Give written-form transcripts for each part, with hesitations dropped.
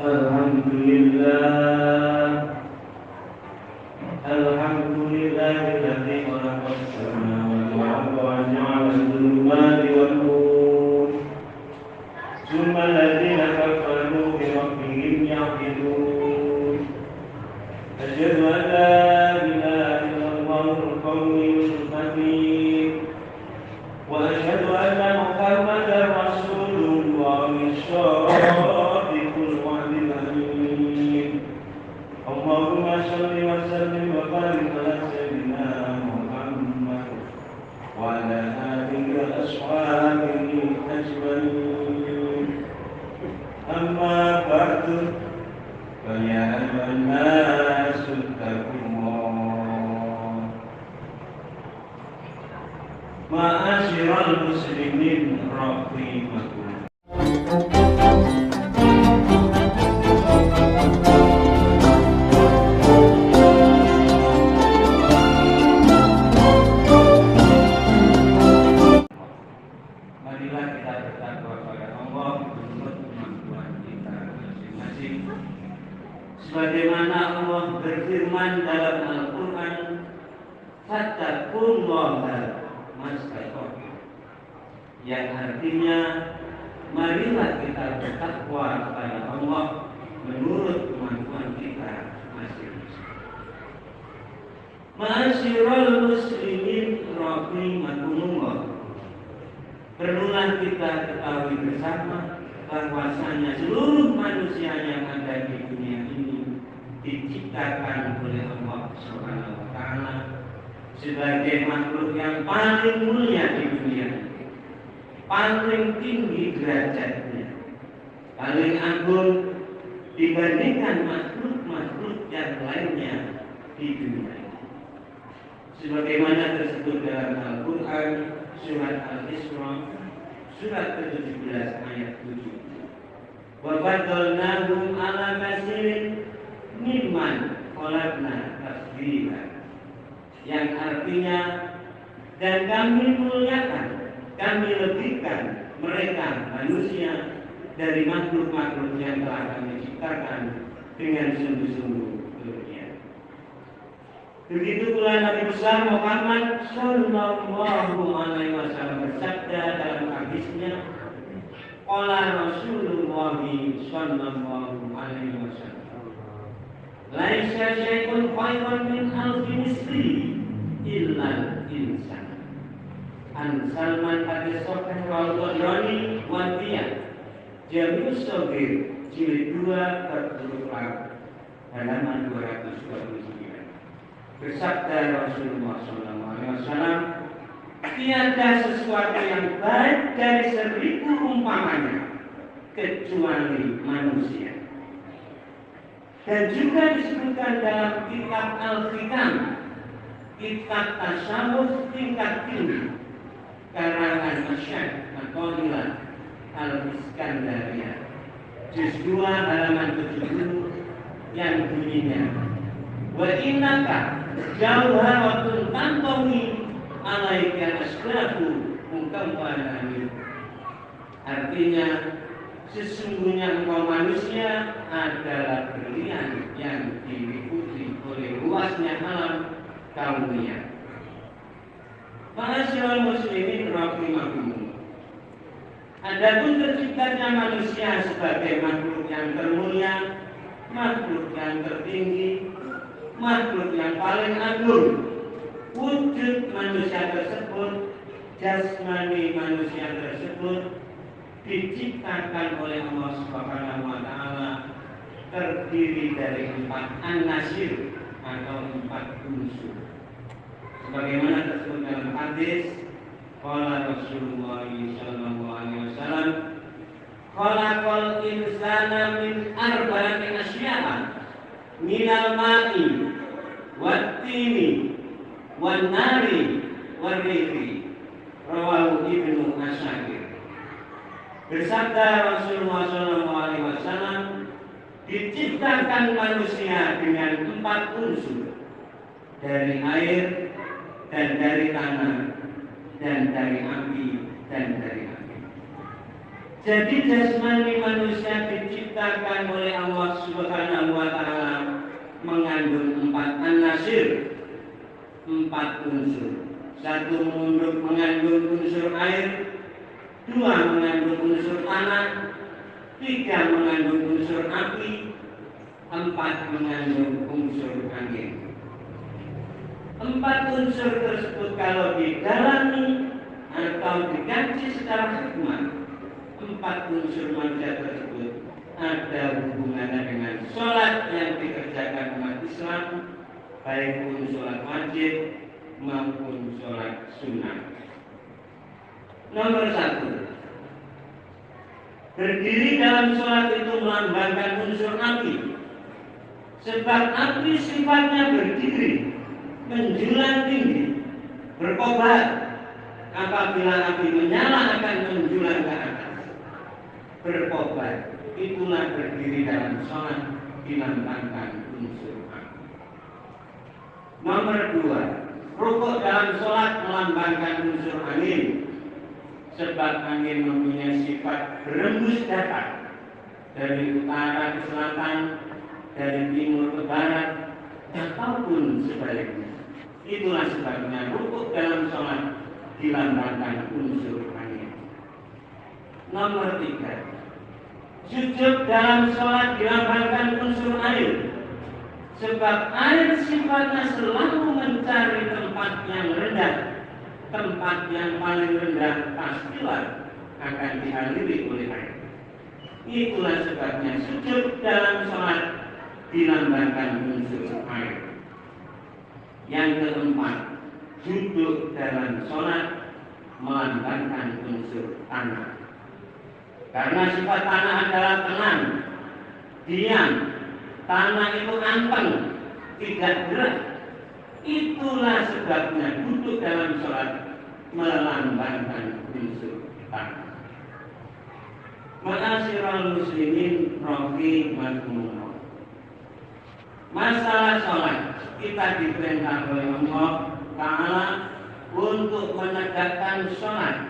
Alhamdulillah, alhamdulillahilladzi khalaqas samawati wal arda wa ja'ala adh-dhulumati wan nur. Tsumma alladziina kafaru bi rabbihim ya'dilun. Asyhadu an la ilaha illallahul qawiyul hakim wa asyhadu anna Muhammadar Rasulullahis shadiqul wa'dil amin. Allahumma shalli wa sallim wa barik ala sayyidina Muhammad wa ala alihi wa ashabihi ajmain. Amma ba'du, fa ya ayyuhan nasu ittaqullah. Ma'asyiral muslimin rahimakumullah. Marilah kita bertakwa kepada Allah menurut kemampuan kita masing-masing. Sebagaimana Allah berfirman dalam Al-Quran, fattaqullaha mastata'tum, yang artinya marilah kita bertakwa kepada Allah menurut kemampuan kita masing-masing. Ma'asyiral muslimin rahimakumullah. Perlulah kita ketahui bersama bahwasanya seluruh manusia yang ada di dunia ini diciptakan oleh Allah Subhanahu wa taala sebagai makhluk yang paling mulia di dunia, paling tinggi derajatnya, paling agung dibandingkan makhluk-makhluk yang lainnya di dunia ini. Sebagaimana tersebut dalam Al-Quran surat Al-Isra surat ke-17 ayat 7. Wa faddalnahum 'ala katsirin mimman khalaqna tafdila, yang artinya dan kami muliakan, kami lebihkan mereka manusia dari makhluk-makhluk yang telah kami ciptakan dengan sungguh-sungguh kelebihan. Begitu pula Nabi besar Muhammad sallallahu alaihi wasallam bersabda dalam hadisnya, qala Rasulullah sallallahu alaihi wasallam, laisa syai'un khairan min alfi misli illa insan. An Salman hadis sahih Al-Bukhari wa Tirmidzi, Jami' Shaghir jilid 2 tertulis halaman 229. Bersabda Rasulullah SAW, tiada sesuatu yang baik dari 1000 umpamanya kecuali manusia. Dan juga disebutkan dalam kitab Al-Hikam, kitab tasawuf tingkat tinggi karangan Masyaikh Athaillah Al-Iskandariyah, juz 2 halaman 70, yang bunyinya, wa innaka jauharatun tantomi alaika asbabu mukammalani. Artinya, sesungguhnya engkau manusia adalah berlian yang diliputi oleh luasnya alam karunia. Ma'asyiral muslimin rahimakumullah. Adapun terciptanya manusia sebagai makhluk yang termulia, makhluk yang tertinggi, makhluk yang paling agung, wujud manusia tersebut, jasmani manusia tersebut diciptakan oleh Allah Subhanahu wa taala terdiri dari 4 an-nasir atau 4 unsur. Sebagaimana tersebut dalam hadis, qala Rasulullah sallallahu alaihi wasallam, khalaqal insana min arba'ati asya'a minal ma'i wat-tini wan-nari war-rihi, rawahu Ibnu Asakir. Bersabda Rasulullah SAW, diciptakan manusia dengan 4 unsur, dari air dan dari tanah dan dari api dan dari api. Jadi jasmani manusia diciptakan oleh Allah Subhanahu wa Ta'ala mengandung 4 an-nasir, 4 unsur. 1 mengandung unsur air, 2 mengandung unsur tanah, 3 mengandung unsur api, 4 mengandung unsur angin. 4 unsur tersebut kalau didalami atau dikaji secara hikmah, 4 unsur manusia tersebut ada hubungannya dengan sholat yang dikerjakan umat Islam, baik pun sholat wajib maupun sholat sunnah. Nomor 1, berdiri dalam sholat itu melambangkan unsur api, sebab api sifatnya berdiri, menjulang tinggi, berkobar. Apabila api menyala akan menjulang ke atas, berkobar. Itulah berdiri dalam sholat dilambangkan unsur api. Nomor 2, rukuk dalam sholat melambangkan unsur angin, sebab angin mempunyai sifat berembus datang dari utara ke selatan, dari timur ke barat, ataupun sebaliknya. Itulah sebabnya rukuk dalam sholat dilambangkan unsur angin. Nomor 3, sujud dalam sholat dilambangkan unsur air, sebab air sifatnya selalu mencari tempat yang rendah. Tempat yang paling rendah pastilah akan dialiri oleh air. Itulah sebabnya sujud dalam sholat dilambangkan unsur air. Yang keempat, duduk dalam sholat melambangkan unsur tanah. Karena sifat tanah adalah tenang, diam, tanah itu anteng, tidak gerak. Itulah sebabnya duduk dalam sholat melambangkan unsur tanah. Ma'asyiral muslimin rahimakumullah. Masalah sholat, kita diperintah oleh Allah Ta'ala untuk menegakkan sholat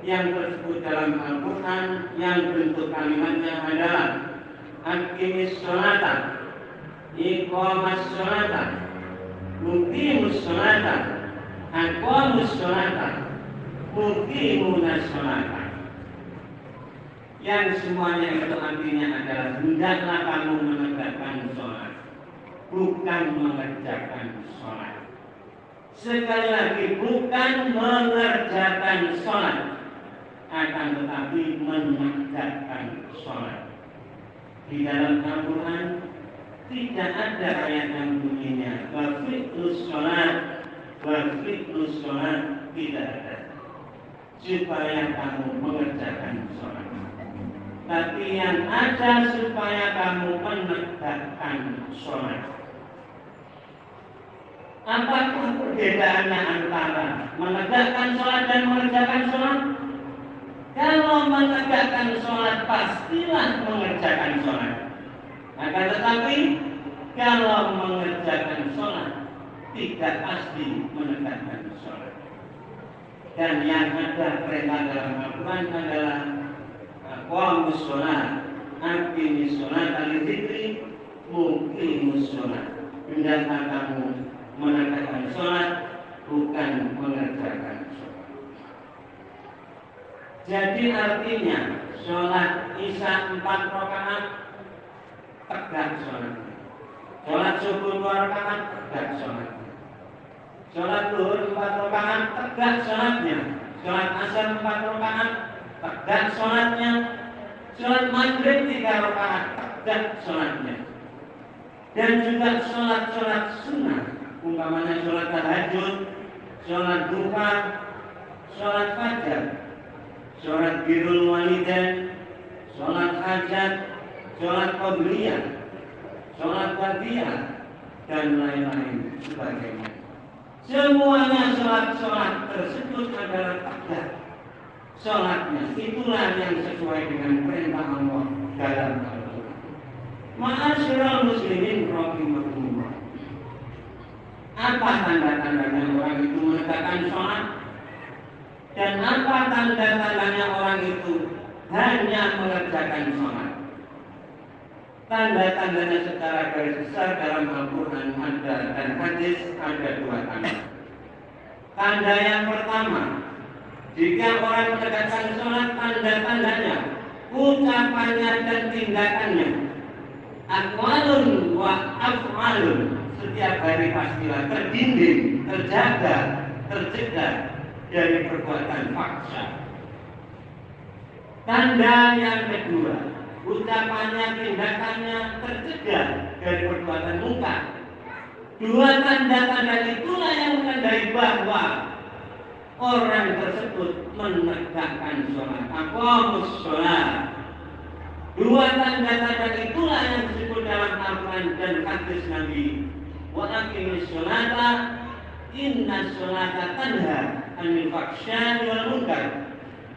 yang tersebut dalam Al-Quran, yang bentuk kalimatnya adalah aqimis sholata, iqamas sholata, muqimus sholata, aqamus sholata, muqimunas sholata. Yang semuanya itu artinya adalah hendaklah kamu menegakkan sholat, bukan mengerjakan sholat. Sekali lagi, bukan mengerjakan sholat, akan tetapi menegakkan sholat. Di dalam Al-Quran tidak ada ayat yang bunyinya wafiqlus sholat, wafiqlus sholat, tidak ada, supaya kamu mengerjakan sholat. Tapi yang ada supaya kamu menegakkan sholat. Apakah perbedaannya antara menegakkan sholat dan mengerjakan sholat? Kalau menegakkan sholat pastilah mengerjakan sholat. Akan tetapi kalau mengerjakan sholat tidak pasti menegakkan sholat. Dan yang ada perintah dalam Al-Quran adalah aqamus sholat, aqimis sholat, al-dzikri, muqimus sholat. Hendaklah kamu menegakkan sholat, bukan mengerjakan sholat. Jadi artinya sholat isya 4 rakaat tegak sholatnya, sholat subuh 2 rakaat tegak sholatnya, sholat zuhur 4 rakaat tegak sholatnya, sholat asar 4 rakaat tegak sholatnya, sholat maghrib 3 rakaat tegak sholatnya, dan juga sholat-sholat sunnah, umpamanya sholat tahajud, sholat duha, sholat fajar, sholat birrul walidain, sholat hajat, sholat qabliyah, sholat ba'diyah, dan lain-lain sebagainya. Semuanya sholat-sholat tersebut adalah tegak sholatnya. Itulah yang sesuai dengan perintah Allah dalam Al-Quran. Ma'asyiral muslimin rahimakumullah. Apa tanda-tandanya orang itu menegakkan sholat? Dan apa tanda-tandanya orang itu hanya mengerjakan sholat. Tanda-tandanya secara garis besar dalam Al-Quran ada dan hadis ada dua tanda. Tanda yang pertama, jika orang menegakkan sholat, tanda-tandanya, ucapannya dan tindakannya, aqwalun wa af'alun, setiap hari pastilah terbimbing, terjaga, tercegah dari perbuatan faksa. Tanda yang kedua, ucapannya, tindakannya tercegah dari perbuatan munkar. Dua tanda-tanda itulah yang menandai bahwa orang tersebut menegakkan sholat. Aqamus sholat. Dua tanda-tanda itulah yang disebut dalam Al-Quran dan hadis Nabi. Wa aqimis sholata inna sholata tanha anil fahsya'i wal munkar.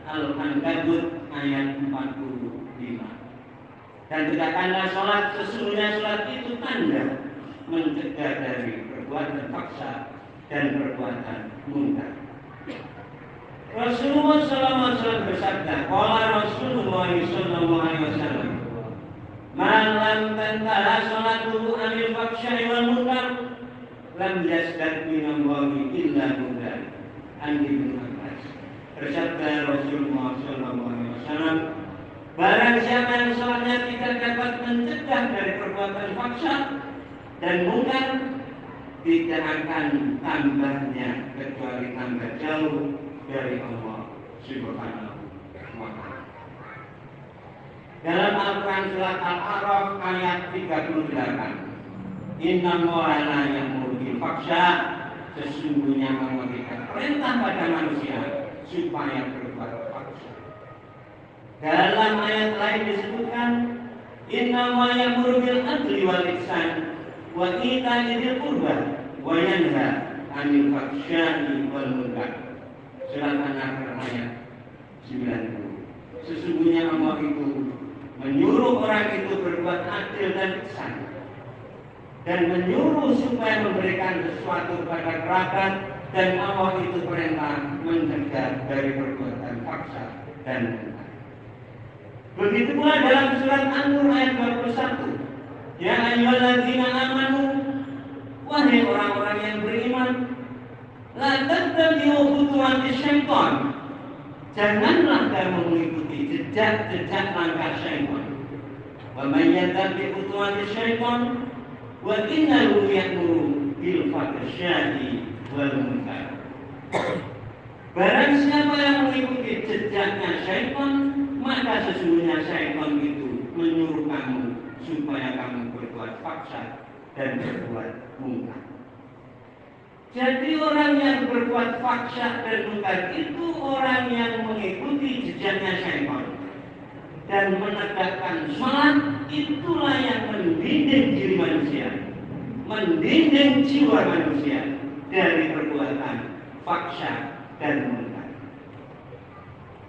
Al-Ankabut ayat 45. Dan tegakkanlah sholat, sesungguhnya sholat itu tanda mencegah dari perbuatan faksa dan perbuatan munkar. Rasulullah SAW bersabda, qala Rasulullah SAW, man lam tantaha sholatuhu anil fahsya'i wal munkar lam yazdad minallahi illa munkar. Ibnu Abbas. Bersabda Rasulullah SAW, barang siapa yang sholatnya tidak dapat mencegah dari perbuatan faksa dan munkar, tidak akan tambahnya kecuali tambah jauh dari Allah Subhanahu wa ta'ala. Dalam Al-Quran surat Al-A'raf ayat 38, inna Allaha la ya'muru bil fahsya, sesungguhnya memberikan perintah pada manusia supaya berbuat faksa. Dalam ayat lain disebutkan, inna Allaha ya'muru bil adli wal ihsan wa ita'i dzil qurba wa yanha 'anil fahsya'i wal munkar. Surat An-Nahl ayat 90. Sesungguhnya Allah itu menyuruh orang itu berbuat adil dan ihsan, dan menyuruh supaya memberikan sesuatu kepada kerabat, dan Allah itu perintah mencegah dari perbuatan faksa dan munkar. Begitu pula dalam surat An-Nur ayat 21. Ya ayyuhalladzina amanu, wahai orang-orang yang beriman, la tattabi'u khutuwati syaitan, janganlah kamu mengikuti jejak-jejak langkah syaitan. Wa may yattabi' khutuwati syaitan wa innahu ya'muru bil fahsya'i wal munkar. Barang siapa yang mengikuti jejaknya syaitan, maka sesungguhnya syaitan itu menyuruh kamu supaya kamu berbuat faksa dan berbuat munkar. Jadi orang yang berbuat faksa dan munkar itu orang yang mengikuti jejaknya syaitan dan menegakkan sholat. Itulah yang membimbing diri manusia, membimbing jiwa manusia dari perbuatan faksa dan munkar.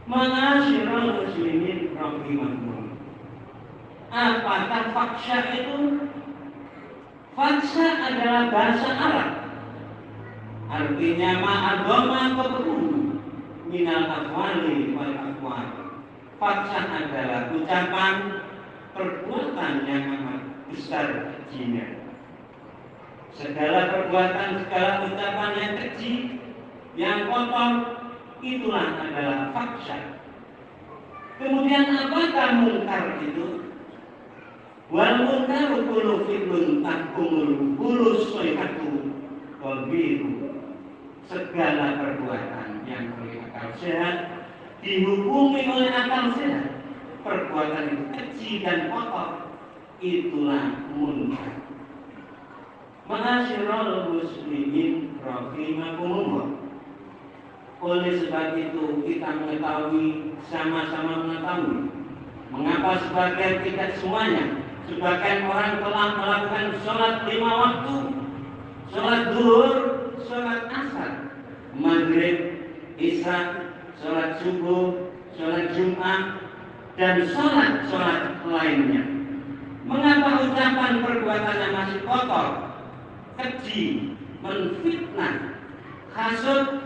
Ma'asyiral muslimin rahimakumullah. Apakah faksa itu? Faksa adalah bahasa Arab, artinya ma'adoma qabruhu minal aqwali wal aqwal. Faksa adalah ucapan, perbuatan yang amat besar kejinya. Segala perbuatan, segala ucapan yang keji, yang kotor, itulah adalah faksa. Kemudian apakah munkar itu? Wal munkaru kullu fi'lun tahkumul kullu sayhatu qabiru. Segala perbuatan yang oleh akal sehat dihukumi oleh akal sehat, perbuatan itu keji dan kotor, itulah munkar. Ma'asyiral muslimin rahimakumullah. Oleh sebab itu kita mengetahui, sama-sama mengetahui, mengapa sebagian, tidak semuanya, sebagian orang telah melakukan sholat 5 waktu, sholat zuhur, sholat asar, maghrib, isya, sholat subuh, sholat Jumat, dan sholat lainnya. Mengapa ucapan perbuatannya masih kotor, keji, menfitnah, hasud,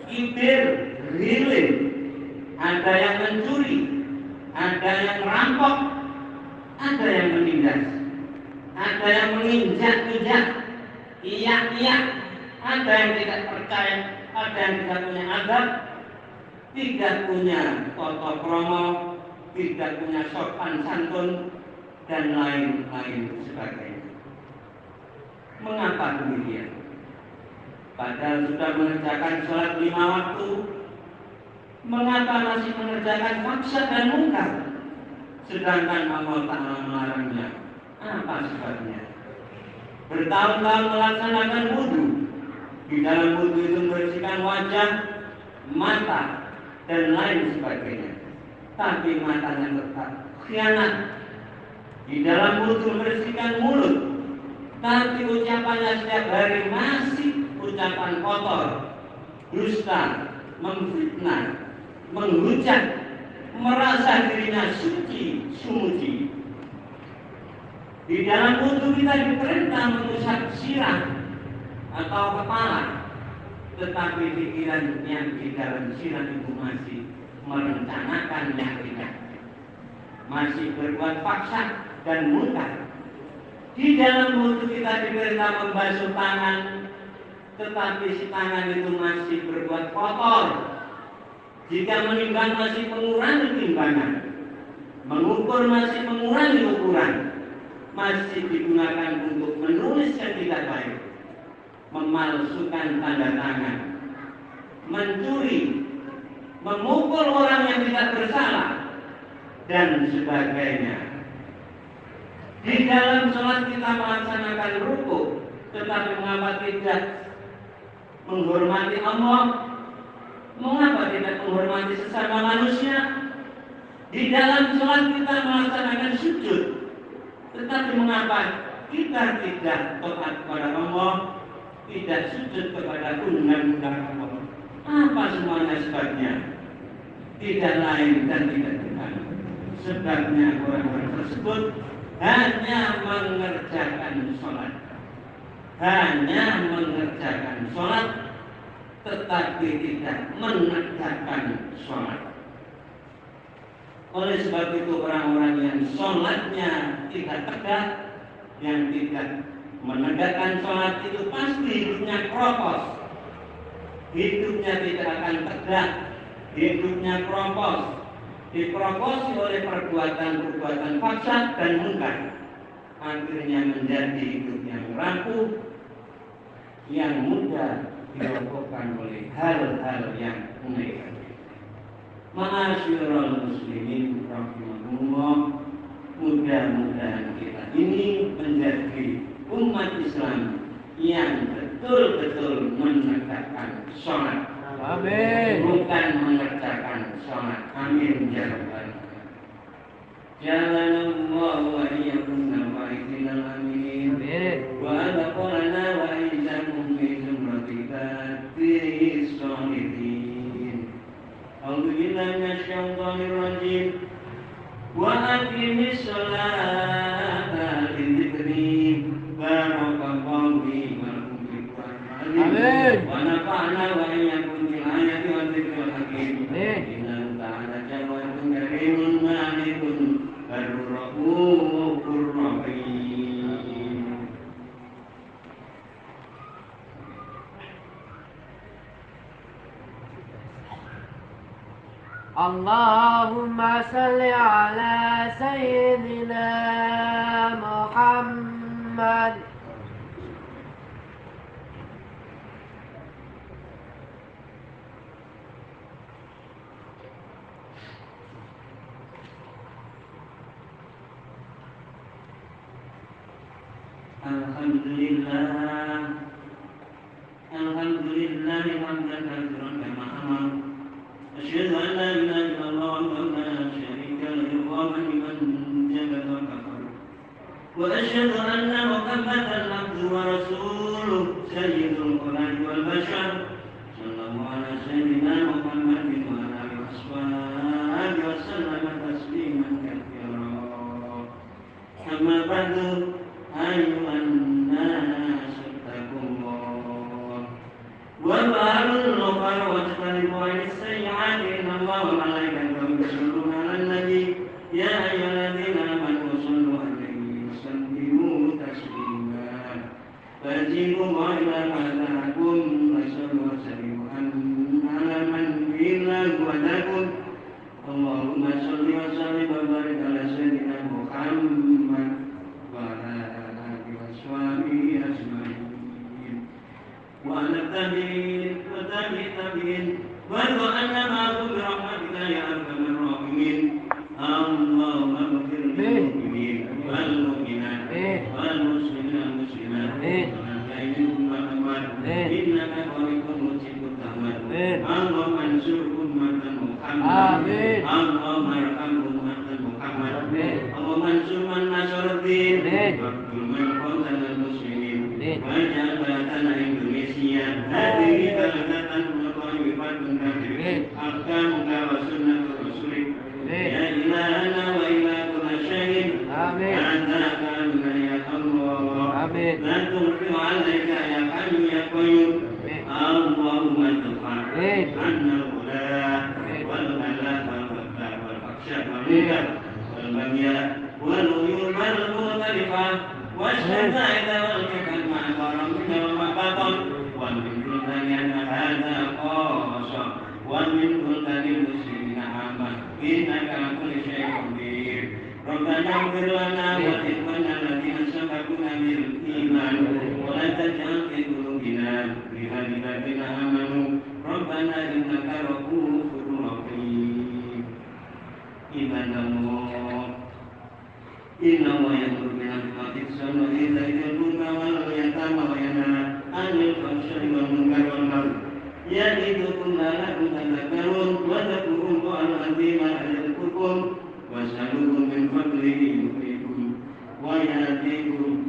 kibir, rilim, ada yang mencuri, ada yang merampok, ada yang menindas, ada yang menginjak-injak, iya, ada yang tidak percaya, ada yang tidak punya adab, tidak punya tata krama, tidak punya sopan santun, dan lain-lain sebagainya. Mengapa demikian? Padahal sudah mengerjakan sholat 5 waktu, mengapa masih mengerjakan faksa dan mungkar? Sedangkan Allah Ta'ala melarangnya. Apa sebabnya? Bertahun-tahun melaksanakan wudhu. Di dalam wudhu itu membersihkan wajah, mata, dan lain sebagainya. Tapi matanya tetap khianat. Di dalam wudhu membersihkan mulut, tapi ucapannya setiap hari masih ucapan kotor, dusta, memfitnah, menghujat, merasa dirinya suci, sumuci. Di dalam wudhu kita diperintah mengusap sirah atau kepala, tetapi pikirannya di dalam sirah itu masih merencanakan yang tidak, masih berbuat paksa dan mungkar. Di dalam wudhu kita diperintah membasuh tangan, tetapi si tangan itu masih berbuat kotor. Jika menimbang masih mengurangi timbangan, mengukur masih mengurangi ukuran, masih digunakan untuk menulis yang tidak baik, memalsukan tanda tangan, mencuri, memukul orang yang tidak bersalah, dan sebagainya. Di dalam sholat kita melaksanakan rukuk, tetapi mengapa tidak menghormati Allah? Mengapa tidak menghormati sesama manusia? Di dalam sholat kita melaksanakan sujud, tetapi mengapa kita tidak taat kepada Allah, tidak sujud kepada undang-undang Allah? Apa semuanya sebabnya? Tidak lain dan tidak bukan. Sebabnya orang-orang tersebut hanya mengerjakan sholat, tetapi tidak menegakkan sholat. Oleh sebab itu orang-orang yang sholatnya tidak tegak, yang tidak menegakkan sholat itu pasti hidupnya kropos, hidupnya tidak akan tegak, hidupnya kropos, dikeroposi oleh perbuatan-perbuatan faksa dan mungkar. Akhirnya menjadi hidup yang rapuh, yang mudah dirokokkan oleh hal-hal yang negatif. Ma'asyiral muslimin rahimahullah, mudah-mudahan kita ini menjadi umat Islam yang betul-betul menegakkan sholat. Amin. Bukan mengerjakan sholat. Amin ya rabbal alamin. Jalanallahu wa iyyakum al amin. Wa adqalana wa iyyakum fi zumratil sholihin. A'udzu billahi minasyaitonir rajim. Wa aqimis sholata li dzikri. Barakallahu li wa lakum fil Qur'an. Amin. Wa nafa'na wa iyyakum bil ayati wa dzikril hakim. Innahu ta'ala jawadun karimun malikun ar-rahmanur rahim. Allahumma salli ala sayyidina Muhammad. Alhamdulillah hamdan katsiran kama amar. Asyhadu an la ilaha illallah wa la syarika lahu wa man jalla wa kafar. Wa asyhadu anna Muhammadan abduhu wa rasuluh sayyidul qur'an wal bashar. Sallallahu ala sayyidina Muhammadin wa ala alihi washabihi wa sallam tasliman katsira. Amma ba'du, ayyuhan nas ittaqullah wa ba'alul khairat wa tajtanibu as-sayyi'ati, inna Allaha wa malaikatahu yusalluna 'alan nabi يا أيها الذين آمنوا صلوا عليه وسلموا تسليما فأجيبوا الله إلى ما دعاكم وصلوا وسلموا على من بالله وداكم اللهم صل وسلم وبارك على سيدنا محمد وعلى آله وصحبه أجمعين وعلى التابعين وتابع التابعين وارض عنا معهم برحمتك يا أرحم الراحمين اللهم اغفر للمؤمنين والمؤمنات والمسلمين والمسلمات إنك قريب مجيب الدعوات اللهم انصر أمة محمد اللهم ارحم أمة محمد اللهم انصر من نصر الدين واقتل من قتل المسلمين واجعل بلدنا إندونيسيا هذه بلدة طيبة كبيرة أحكامك وسنة رسولك يا إلهنا وإله كل شيء أنت كامل يا الله لا تغفر عليك يا حي يا قيوم اللهم ادفع عنا الغلاء والملاك والفتاة والفحشاء والمنكر والبغي والعيون والمختلفة والشدائد والفتن مع ظلمك وما بطن ومن كل أن هذا خاصة ومن كل المسلمين عامة إنك على كل شيء قدير ربنا اغفر لنا ولإخواننا الذين سبقونا بالإيمان ولا تجعل في قلوبنا غلا للذين آمنوا ربنا إنك رؤوف رحيم عباد الله إن الله يأمر بالعدل والإحسان وإيتاء ذي القربى واليتامى وينهى عن الفحشاء والمنكر والبغي يعظكم لعلكم تذكرون واذكروا الله العظيم يذكركم واسألوه من فضله يؤتكم ويأتيكم